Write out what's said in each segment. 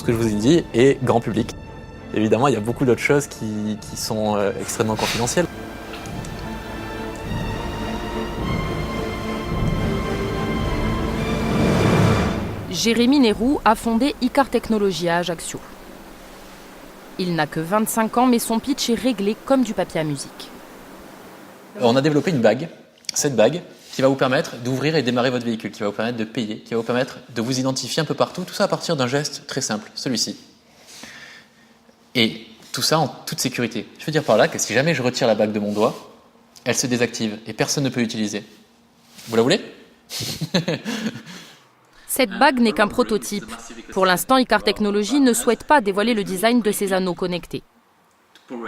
ce que je vous ai dit est grand public. Évidemment, il y a beaucoup d'autres choses qui sont extrêmement confidentielles. Jérémy Nérou a fondé Icar Technologies à Ajaccio. Il n'a que 25 ans, mais son pitch est réglé comme du papier à musique. On a développé une bague, cette bague, qui va vous permettre d'ouvrir et démarrer votre véhicule, qui va vous permettre de payer, qui va vous permettre de vous identifier un peu partout, tout ça à partir d'un geste très simple, celui-ci. Et tout ça en toute sécurité. Je veux dire par là que si jamais je retire la bague de mon doigt, elle se désactive et personne ne peut l'utiliser. Vous la voulez ? Cette bague n'est qu'un prototype. Pour l'instant, Icar Technologies ne souhaite pas dévoiler le design de ces anneaux connectés.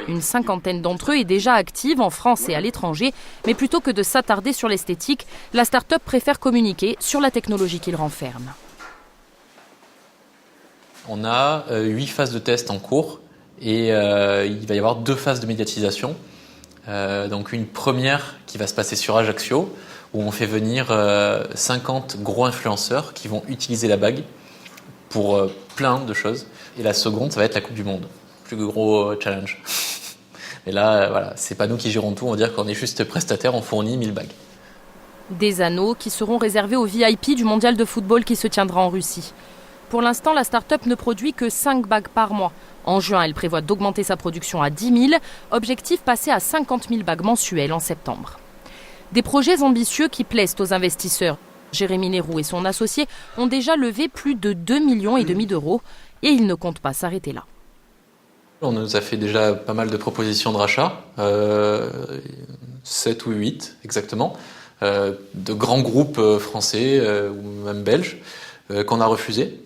Une cinquantaine d'entre eux est déjà active en France et à l'étranger, mais plutôt que de s'attarder sur l'esthétique, la start-up préfère communiquer sur la technologie qu'il renferme. On a 8 phases de test en cours et il va y avoir 2 phases de médiatisation. Donc une première qui va se passer sur Ajaccio, où on fait venir 50 gros influenceurs qui vont utiliser la bague pour plein de choses. Et la seconde, ça va être la Coupe du Monde. Plus gros challenge. Et là, voilà, c'est pas nous qui gérons tout, on va dire qu'on est juste prestataire, on fournit 1000 bagues. Des anneaux qui seront réservés aux VIP du mondial de football qui se tiendra en Russie. Pour l'instant, la start-up ne produit que 5 bagues par mois. En juin, elle prévoit d'augmenter sa production à 10 000, objectif passé à 50 000 bagues mensuelles en septembre. Des projets ambitieux qui plaisent aux investisseurs. Jérémy Nérou et son associé ont déjà levé plus de 2,5 millions d'euros et ils ne comptent pas s'arrêter là. On nous a fait déjà pas mal de propositions de rachat, 7 ou 8 exactement, de grands groupes français ou même belges qu'on a refusés.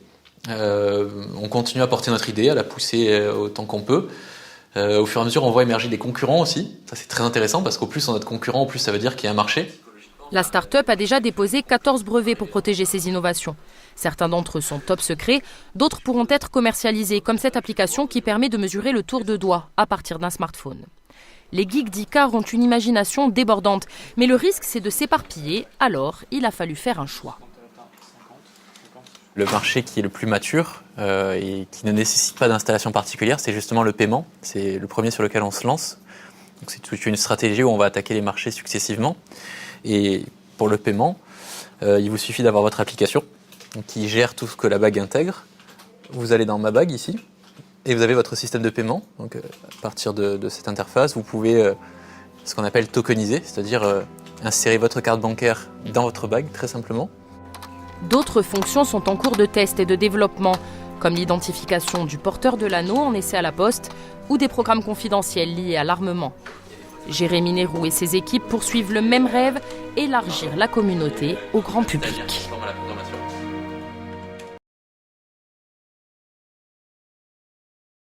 On continue à porter notre idée, à la pousser autant qu'on peut. Au fur et à mesure, on voit émerger des concurrents aussi. Ça, c'est très intéressant parce qu'au plus on a de concurrents, au plus ça veut dire qu'il y a un marché. La start-up a déjà déposé 14 brevets pour protéger ses innovations. Certains d'entre eux sont top secrets, d'autres pourront être commercialisés, comme cette application qui permet de mesurer le tour de doigt à partir d'un smartphone. Les geeks d'Icar ont une imagination débordante, mais le risque c'est de s'éparpiller, alors il a fallu faire un choix. Le marché qui est le plus mature et qui ne nécessite pas d'installation particulière, c'est justement le paiement. C'est le premier sur lequel on se lance. Donc c'est toute une stratégie où on va attaquer les marchés successivement. Et pour le paiement, il vous suffit d'avoir votre application qui gère tout ce que la bague intègre. Vous allez dans Ma Bague ici et vous avez votre système de paiement. Donc à partir de cette interface, vous pouvez ce qu'on appelle tokeniser, c'est-à-dire insérer votre carte bancaire dans votre bague très simplement. D'autres fonctions sont en cours de test et de développement, comme l'identification du porteur de l'anneau en essai à la poste ou des programmes confidentiels liés à l'armement. Jérémy Nérou et ses équipes poursuivent le même rêve, élargir la communauté au grand public.